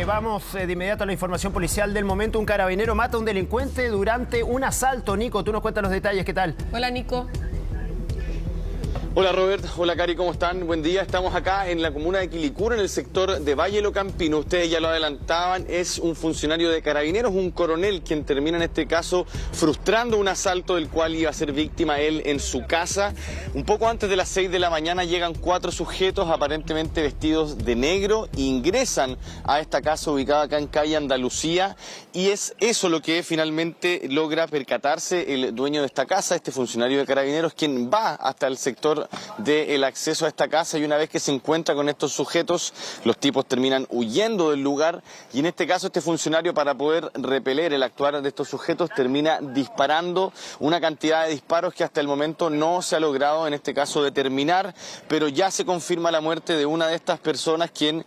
Vamos de inmediato a la información policial del momento. Un carabinero mata a un delincuente durante un asalto. Nico, tú nos cuentas los detalles, ¿qué tal? Hola, Nico. Hola Robert, hola Cari, ¿cómo están? Buen día, estamos acá en la comuna de Quilicura, en el sector de Valle Lo Campino. Ustedes ya lo adelantaban, es un funcionario de Carabineros, un coronel, quien termina en este caso frustrando un asalto del cual iba a ser víctima él en su casa. Un poco antes de las 6 de la mañana llegan 4 sujetos aparentemente vestidos de negro, ingresan a esta casa ubicada acá en calle Andalucía, y es eso lo que finalmente logra percatarse el dueño de esta casa, este funcionario de Carabineros, quien va hasta el sector del acceso a esta casa, y una vez que se encuentra con estos sujetos, los tipos terminan huyendo del lugar, y en este caso este funcionario, para poder repeler el actuar de estos sujetos, termina disparando una cantidad de disparos que hasta el momento no se ha logrado en este caso determinar, pero ya se confirma la muerte de una de estas personas, quien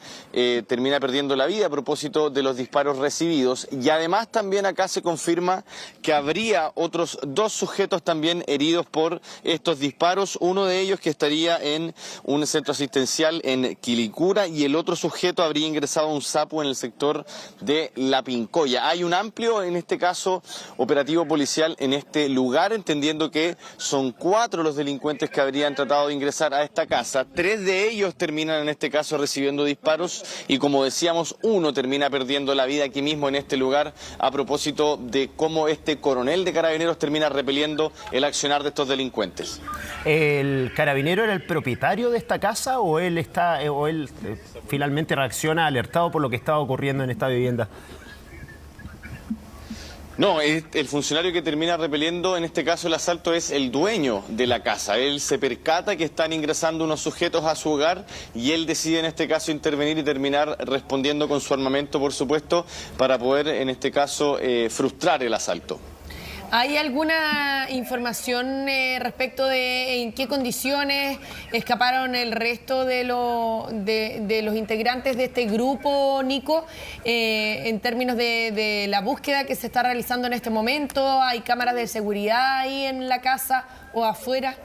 termina perdiendo la vida a propósito de los disparos recibidos, y además también acá se confirma que habría otros 2 sujetos también heridos por estos disparos, uno de ellos que estaría en un centro asistencial en Quilicura, y el otro sujeto habría ingresado a un SAPU en el sector de La Pincoya. Hay un amplio, en este caso, operativo policial en este lugar, entendiendo que son 4 los delincuentes que habrían tratado de ingresar a esta casa. 3 de ellos terminan en este caso recibiendo disparos, y como decíamos, uno termina perdiendo la vida aquí mismo en este lugar, a propósito de cómo este coronel de Carabineros termina repeliendo el accionar de estos delincuentes. ¿El carabinero era el propietario de esta casa o él finalmente reacciona alertado por lo que estaba ocurriendo en esta vivienda? No, el funcionario que termina repeliendo en este caso el asalto es el dueño de la casa. Él se percata que están ingresando unos sujetos a su hogar, y él decide en este caso intervenir y terminar respondiendo con su armamento, por supuesto, para poder en este caso frustrar el asalto. ¿Hay alguna información respecto de en qué condiciones escaparon el resto de los integrantes de este grupo, Nico? En términos de la búsqueda que se está realizando en este momento, ¿hay cámaras de seguridad ahí en la casa o afuera?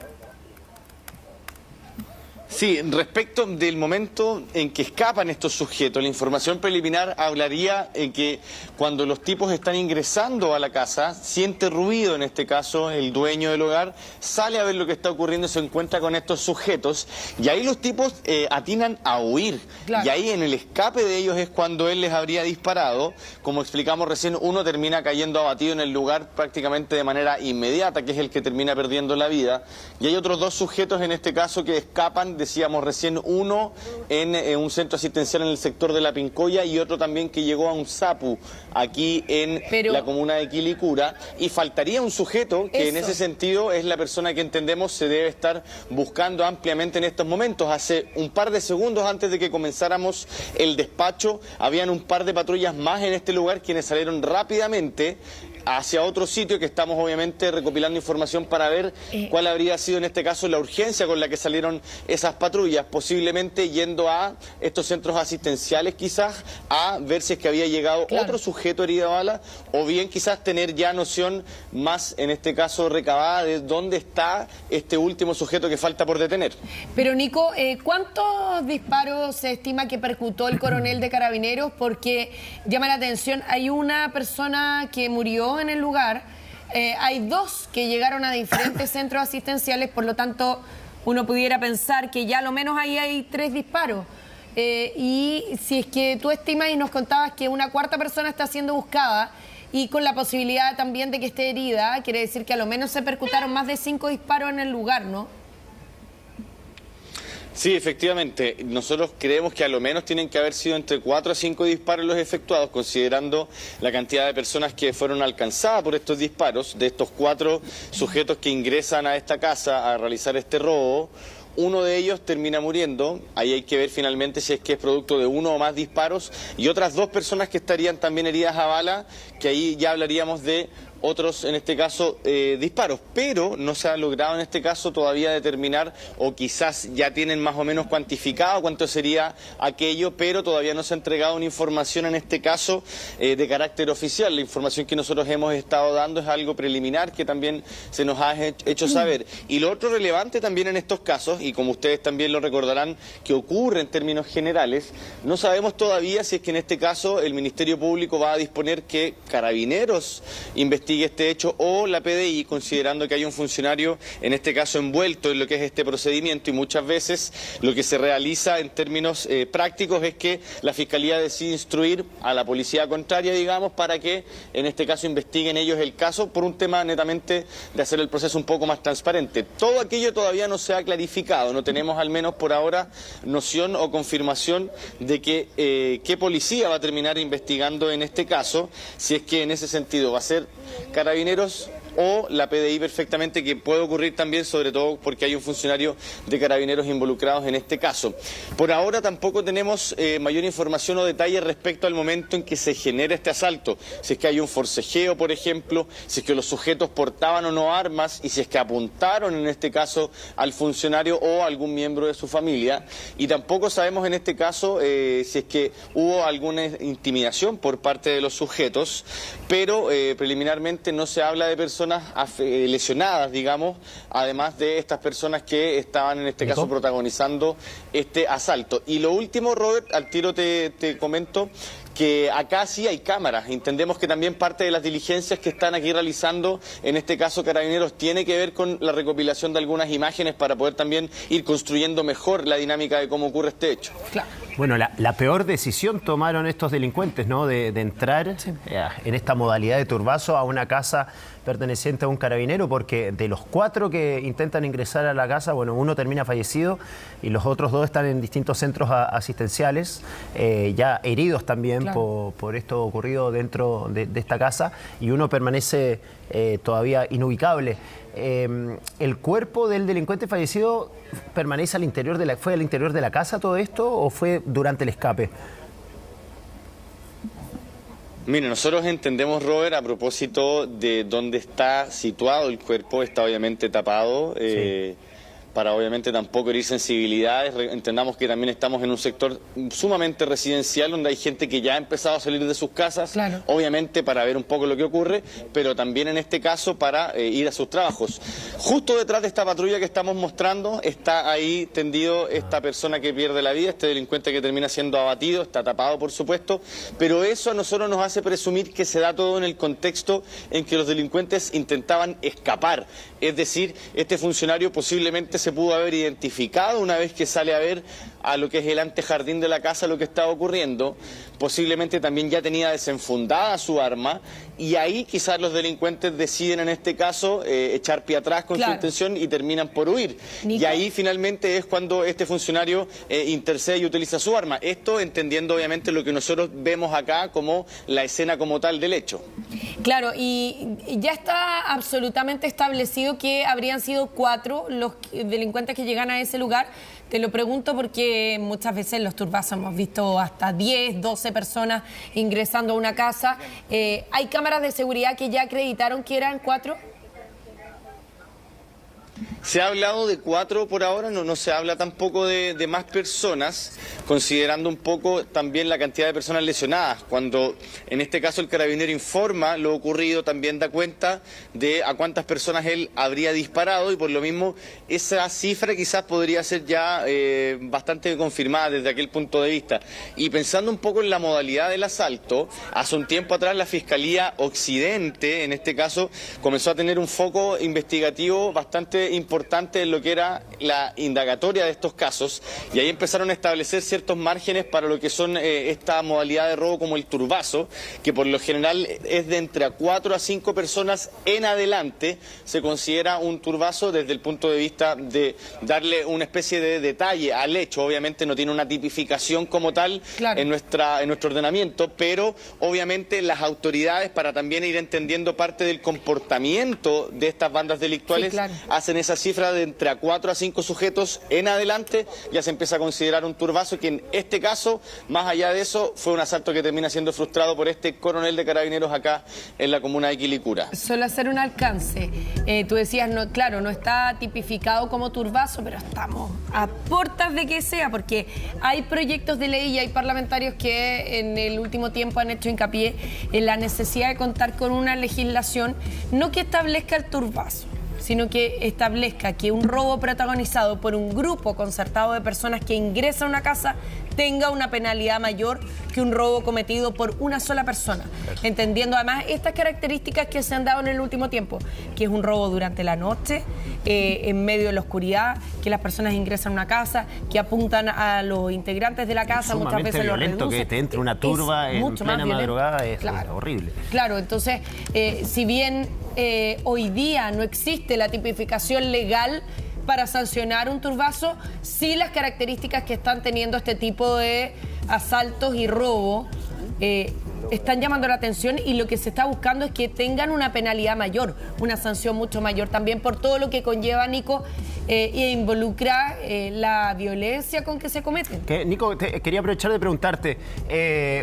Sí, respecto del momento en que escapan estos sujetos, la información preliminar hablaría en que cuando los tipos están ingresando a la casa, siente ruido, en este caso el dueño del hogar, sale a ver lo que está ocurriendo y se encuentra con estos sujetos, y ahí los tipos atinan a huir. Claro. Y ahí en el escape de ellos es cuando él les habría disparado. Como explicamos recién, uno termina cayendo abatido en el lugar prácticamente de manera inmediata, que es el que termina perdiendo la vida, y hay otros 2 sujetos en este caso que escapan, decíamos recién, uno en un centro asistencial en el sector de La Pincoya, y otro también que llegó a un SAPU aquí en la comuna de Quilicura, y faltaría un sujeto que en ese sentido es la persona que entendemos se debe estar buscando ampliamente en estos momentos. Hace un par de segundos antes de que comenzáramos el despacho, habían un par de patrullas más en este lugar, quienes salieron rápidamente hacia otro sitio, que estamos obviamente recopilando información para ver cuál habría sido en este caso la urgencia con la que salieron esas patrullas, posiblemente yendo a estos centros asistenciales, quizás a ver si es que había llegado otro sujeto herido a bala, o bien quizás tener ya noción más, en este caso recabada, de dónde está este último sujeto que falta por detener. Pero Nico, ¿cuántos disparos se estima que percutó el coronel de Carabineros? Porque llama la atención, hay una persona que murió en el lugar, hay 2 que llegaron a diferentes centros asistenciales, por lo tanto uno pudiera pensar que ya a lo menos ahí hay 3 disparos, y si es que tú estimas y nos contabas que una 4ª persona está siendo buscada y con la posibilidad también de que esté herida, quiere decir que a lo menos se percutaron más de 5 disparos en el lugar, ¿no? Sí, efectivamente. Nosotros creemos que a lo menos tienen que haber sido entre 4 a 5 disparos los efectuados, considerando la cantidad de personas que fueron alcanzadas por estos disparos. De estos 4 sujetos que ingresan a esta casa a realizar este robo, uno de ellos termina muriendo. Ahí hay que ver finalmente si es que es producto de 1 o más disparos, y otras 2 personas que estarían también heridas a bala, que ahí ya hablaríamos de otros, en este caso, disparos. Pero no se ha logrado en este caso todavía determinar, o quizás ya tienen más o menos cuantificado cuánto sería aquello, pero todavía no se ha entregado una información en este caso de carácter oficial. La información que nosotros hemos estado dando es algo preliminar que también se nos ha hecho saber. Y lo otro relevante también en estos casos, y como ustedes también lo recordarán, que ocurre en términos generales, no sabemos todavía si es que en este caso el Ministerio Público va a disponer que Carabineros investigue este hecho o la PDI, considerando que hay un funcionario, en este caso envuelto en lo que es este procedimiento, y muchas veces lo que se realiza en términos prácticos es que la Fiscalía decide instruir a la policía contraria, digamos, para que en este caso investiguen ellos el caso por un tema netamente de hacer el proceso un poco más transparente. Todo aquello todavía no se ha clarificado, no tenemos al menos por ahora noción o confirmación de que qué policía va a terminar investigando en este caso, si es que en ese sentido va a ser Carabineros o la PDI perfectamente, que puede ocurrir también, sobre todo porque hay un funcionario de Carabineros involucrados en este caso. Por ahora tampoco tenemos mayor información o detalle respecto al momento en que se genera este asalto. Si es que hay un forcejeo, por ejemplo, si es que los sujetos portaban o no armas y si es que apuntaron en este caso al funcionario o a algún miembro de su familia. Y tampoco sabemos en este caso si es que hubo alguna intimidación por parte de los sujetos, pero preliminarmente no se habla de personas lesionadas, digamos, además de estas personas que estaban en este caso protagonizando este asalto. Y lo último, Robert, al tiro te comento que acá sí hay cámaras. Entendemos que también parte de las diligencias que están aquí realizando, en este caso Carabineros, tiene que ver con la recopilación de algunas imágenes para poder también ir construyendo mejor la dinámica de cómo ocurre este hecho. Claro. Bueno, la peor decisión tomaron estos delincuentes, ¿no? De entrar en esta modalidad de turbazo a una casa perteneciente a un carabinero, porque de los 4 que intentan ingresar a la casa, bueno, uno termina fallecido y los otros 2 están en distintos centros asistenciales, ya heridos también, claro, por esto ocurrido dentro de esta casa, y uno permanece todavía inubicable. ¿El cuerpo del delincuente fallecido permanece al interior fue al interior de la casa todo esto o fue durante el escape? Mire, nosotros entendemos, Robert, a propósito de dónde está situado el cuerpo, está obviamente tapado, sí, para obviamente tampoco herir sensibilidades. Entendamos que también estamos en un sector sumamente residencial donde hay gente que ya ha empezado a salir de sus casas, claro, obviamente para ver un poco lo que ocurre, pero también en este caso para ir a sus trabajos. Justo detrás de esta patrulla que estamos mostrando está ahí tendido esta persona que pierde la vida, este delincuente que termina siendo abatido, está tapado por supuesto, pero eso a nosotros nos hace presumir que se da todo en el contexto en que los delincuentes intentaban escapar. Es decir, este funcionario posiblemente se pudo haber identificado una vez que sale a ver a lo que es el antejardín de la casa lo que estaba ocurriendo, posiblemente también ya tenía desenfundada su arma y ahí quizás los delincuentes deciden en este caso echar pie atrás con, claro, su intención y terminan por huir. Nico. Y ahí finalmente es cuando este funcionario intercede y utiliza su arma. Esto entendiendo obviamente lo que nosotros vemos acá como la escena como tal del hecho. Claro, y ya está absolutamente establecido que habrían sido 4 los delincuentes que llegan a ese lugar. Te lo pregunto porque muchas veces en los turbazos hemos visto hasta 10, 12 personas ingresando a una casa. ¿Hay cámaras de seguridad que ya acreditaron que eran 4? Se ha hablado de 4 por ahora, no se habla tampoco de más personas, considerando un poco también la cantidad de personas lesionadas. Cuando en este caso el carabinero informa lo ocurrido, también da cuenta de a cuántas personas él habría disparado y por lo mismo esa cifra quizás podría ser ya bastante confirmada desde aquel punto de vista. Y pensando un poco en la modalidad del asalto, hace un tiempo atrás la Fiscalía Occidente, en este caso, comenzó a tener un foco investigativo bastante importante en lo que era la indagatoria de estos casos y ahí empezaron a establecer ciertos márgenes para lo que son esta modalidad de robo como el turbazo, que por lo general es de entre 4 a 5 personas en adelante. Se considera un turbazo desde el punto de vista de darle una especie de detalle al hecho. Obviamente no tiene una tipificación como tal, claro, en nuestro ordenamiento, pero obviamente las autoridades, para también ir entendiendo parte del comportamiento de estas bandas delictuales, sí, claro, hacen esa cifra de entre a 4 a 5 sujetos en adelante, ya se empieza a considerar un turbazo, que en este caso, más allá de eso, fue un asalto que termina siendo frustrado por este coronel de carabineros acá en la comuna de Quilicura. Solo hacer un alcance. Tú decías, no, claro, no está tipificado como turbazo, pero estamos a puertas de que sea, porque hay proyectos de ley y hay parlamentarios que en el último tiempo han hecho hincapié en la necesidad de contar con una legislación, no que establezca el turbazo, sino que establezca que un robo protagonizado por un grupo concertado de personas que ingresa a una casa tenga una penalidad mayor que un robo cometido por una sola persona. Entendiendo además estas características que se han dado en el último tiempo, que es un robo durante la noche, en medio de la oscuridad, que las personas ingresan a una casa, que apuntan a los integrantes de la casa, muchas veces los reducen. Que te entre una turba en plena madrugada es horrible. Claro, entonces, si bien hoy día no existe la tipificación legal para sancionar un turbazo, sí las características que están teniendo este tipo de asaltos y robo están llamando la atención, y lo que se está buscando es que tengan una penalidad mayor, una sanción mucho mayor también por todo lo que conlleva, Nico, e involucra la violencia con que se cometen. Nico, quería aprovechar de preguntarte,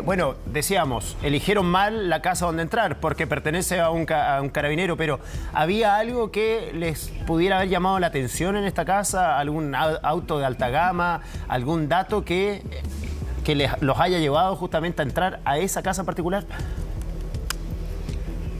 bueno, decíamos, eligieron mal la casa donde entrar porque pertenece a un carabinero, pero ¿había algo que les pudiera haber llamado la atención en esta casa? ¿Algún auto de alta gama? ¿Algún dato que los haya llevado justamente a entrar a esa casa en particular?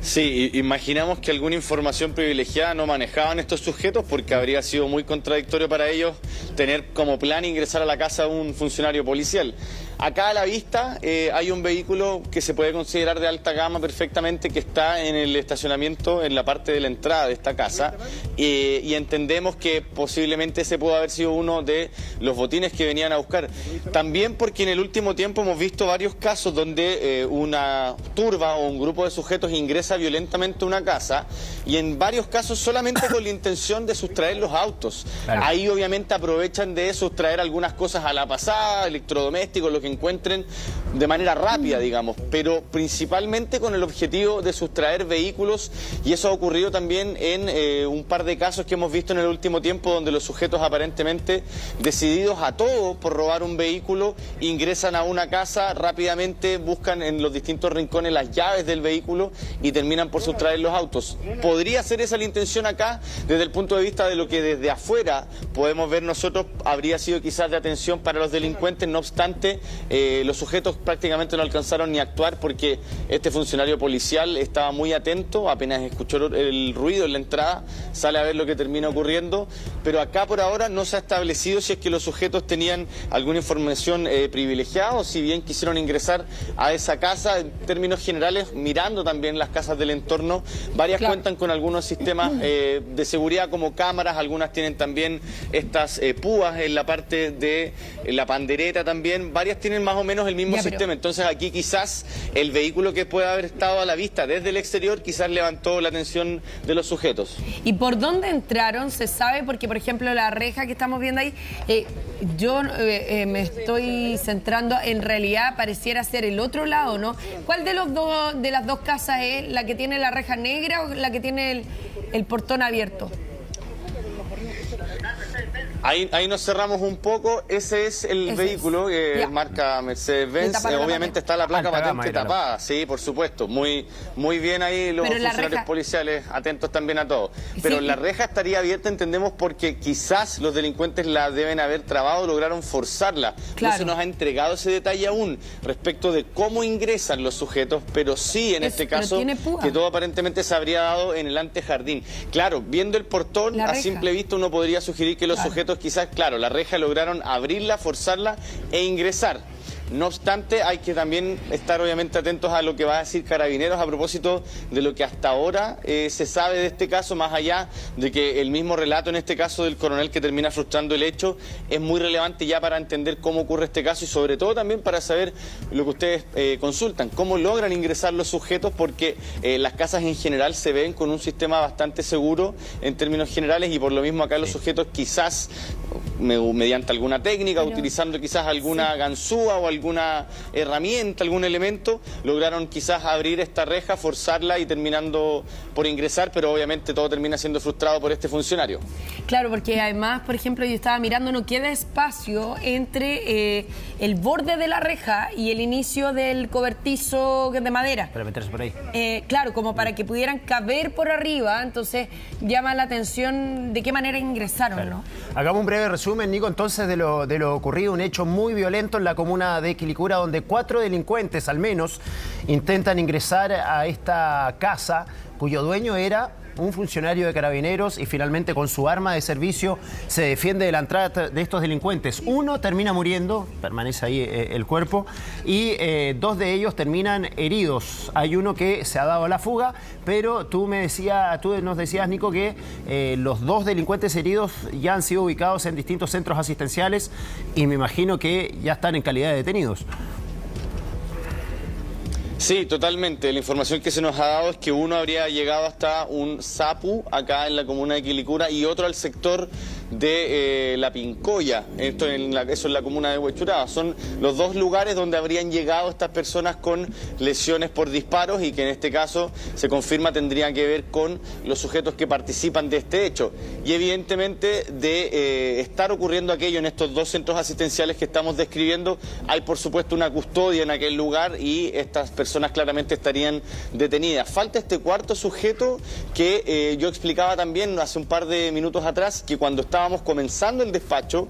Sí, imaginamos que alguna información privilegiada no manejaban estos sujetos, porque habría sido muy contradictorio para ellos tener como plan ingresar a la casa de un funcionario policial. Acá a la vista hay un vehículo que se puede considerar de alta gama perfectamente, que está en el estacionamiento en la parte de la entrada de esta casa, y entendemos que posiblemente ese pudo haber sido uno de los botines que venían a buscar. También porque en el último tiempo hemos visto varios casos donde una turba o un grupo de sujetos ingresa violentamente a una casa, y en varios casos solamente con la intención de sustraer los autos. Claro. Ahí obviamente aprovechan de sustraer algunas cosas a la pasada, electrodomésticos, lo que encuentren de manera rápida, digamos, pero principalmente con el objetivo de sustraer vehículos, y eso ha ocurrido también en un par de casos que hemos visto en el último tiempo, donde los sujetos aparentemente decididos a todo por robar un vehículo, ingresan a una casa, rápidamente buscan en los distintos rincones las llaves del vehículo y terminan por sustraer los autos. Podría ser esa la intención acá, desde el punto de vista de lo que desde afuera podemos ver nosotros, habría sido quizás de atención para los delincuentes. No obstante, los sujetos prácticamente no alcanzaron ni a actuar, porque este funcionario policial estaba muy atento, apenas escuchó el ruido en la entrada, sale a ver lo que termina ocurriendo, pero acá por ahora no se ha establecido si es que los sujetos tenían alguna información privilegiada, o si bien quisieron ingresar a esa casa. En términos generales, mirando también las casas del entorno, varias cuentan con algunos sistemas de seguridad como cámaras, algunas tienen también estas púas en la parte de la pandereta también, varias tienen más o menos el mismo sistema. Entonces aquí quizás el vehículo que puede haber estado a la vista desde el exterior quizás levantó la atención de los sujetos. ¿Y por dónde entraron? Se sabe, porque por ejemplo la reja que estamos viendo ahí, yo me estoy centrando, en realidad pareciera ser el otro lado, ¿no? ¿Cuál de las dos casas es la que tiene la reja negra o la que tiene el portón abierto? Ahí nos cerramos un poco. Ese es el vehículo que marca Mercedes-Benz. Obviamente está la placa patente tapada, sí, por supuesto. Muy bien ahí los funcionarios policiales, atentos también a todo. Pero la reja estaría abierta, entendemos, porque quizás los delincuentes la deben haber trabado, lograron forzarla. No se nos ha entregado ese detalle aún respecto de cómo ingresan los sujetos, pero sí en este caso que todo aparentemente se habría dado en el antejardín. Claro, viendo el portón, a simple vista uno podría sugerir que los sujetos quizás, claro, la reja lograron abrirla, forzarla e ingresar. No obstante, hay que también estar obviamente atentos a lo que va a decir Carabineros a propósito de lo que hasta ahora se sabe de este caso, más allá de que el mismo relato en este caso del coronel que termina frustrando el hecho es muy relevante ya para entender cómo ocurre este caso, y sobre todo también para saber lo que ustedes consultan, cómo logran ingresar los sujetos, porque las casas en general se ven con un sistema bastante seguro en términos generales, y por lo mismo acá los sujetos quizás mediante alguna técnica, utilizando quizás alguna ganzúa o alguna herramienta, algún elemento, lograron quizás abrir esta reja, forzarla y terminando por ingresar, pero obviamente todo termina siendo frustrado por este funcionario. Claro, porque además, por ejemplo, yo estaba mirando, no queda espacio entre el borde de la reja y el inicio del cobertizo de madera. Para meterse por ahí. Claro, como para que pudieran caber por arriba, entonces llama la atención de qué manera ingresaron, claro, ¿no? Hagamos un breve resumen, Nico, entonces de lo ocurrido, un hecho muy violento en la comuna de Quilicura, donde 4 delincuentes al menos intentan ingresar a esta casa, cuyo dueño era un funcionario de Carabineros, y finalmente con su arma de servicio se defiende de la entrada de estos delincuentes. Uno termina muriendo, permanece ahí el cuerpo, y 2 de ellos terminan heridos. Hay uno que se ha dado a la fuga, pero tú nos decías, Nico, que los 2 delincuentes heridos ya han sido ubicados en distintos centros asistenciales y me imagino que ya están en calidad de detenidos. Sí, totalmente. La información que se nos ha dado es que uno habría llegado hasta un SAPU acá en la comuna de Quilicura y otro al sector de La Pincoya, eso en la comuna de Huechuraba. Son los 2 lugares donde habrían llegado estas personas con lesiones por disparos y que en este caso se confirma tendrían que ver con los sujetos que participan de este hecho. Y evidentemente de estar ocurriendo aquello en estos 2 centros asistenciales que estamos describiendo, hay por supuesto una custodia en aquel lugar y estas personas claramente estarían detenidas. Falta este 4.º sujeto que yo explicaba también hace un par de minutos atrás, que cuando estábamos comenzando el despacho,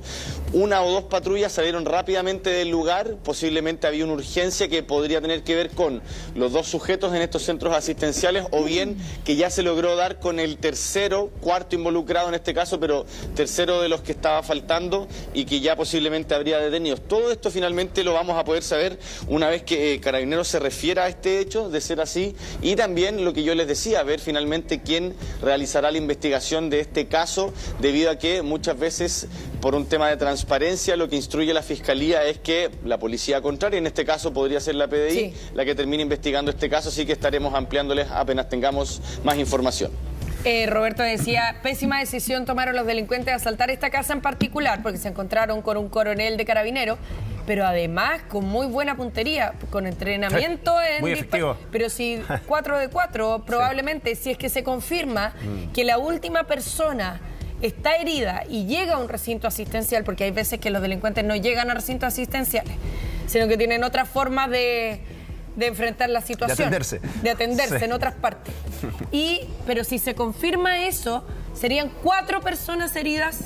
1 o 2 patrullas salieron rápidamente del lugar. Posiblemente había una urgencia que podría tener que ver con los 2 sujetos en estos centros asistenciales, o bien que ya se logró dar con el 3.º, 4.º involucrado en este caso, pero 3.º de los que estaba faltando y que ya posiblemente habría detenidos. Todo esto finalmente lo vamos a poder saber una vez que Carabineros se refiera a este hecho, de ser así, y también lo que yo les decía, ver finalmente quién realizará la investigación de este caso, debido a que muchas veces por un tema de transparencia lo que instruye la Fiscalía es que la policía contraria, en este caso podría ser la PDI, sí, la que termine investigando este caso, así que estaremos ampliándoles apenas tengamos más información. Roberto decía, pésima decisión tomaron los delincuentes de asaltar esta casa en particular, porque se encontraron con un coronel de Carabineros, pero además con muy buena puntería, con entrenamiento en muy efectivo. Pero si 4 de 4, probablemente, sí, si es que se confirma que la última persona está herida y llega a un recinto asistencial, porque hay veces que los delincuentes no llegan a recintos asistenciales, sino que tienen otra forma de enfrentar la situación. De atenderse sí, en otras partes. Pero si se confirma eso, serían 4 personas heridas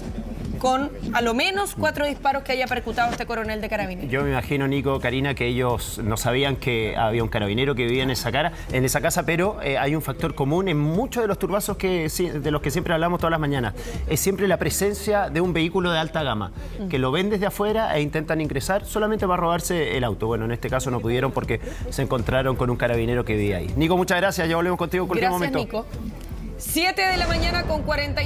con a lo menos 4 disparos que haya percutado este coronel de Carabineros. Yo me imagino, Nico, Karina, que ellos no sabían que había un carabinero que vivía en esa casa, pero hay un factor común en muchos de los turbazos de los que siempre hablamos todas las mañanas. Es siempre la presencia de un vehículo de alta gama, que lo ven desde afuera e intentan ingresar solamente para robarse el auto. Bueno, en este caso no pudieron porque se encontraron con un carabinero que vivía ahí. Nico, muchas gracias. Ya volvemos contigo con el último momento. Gracias, Nico. 7 de la mañana con 40.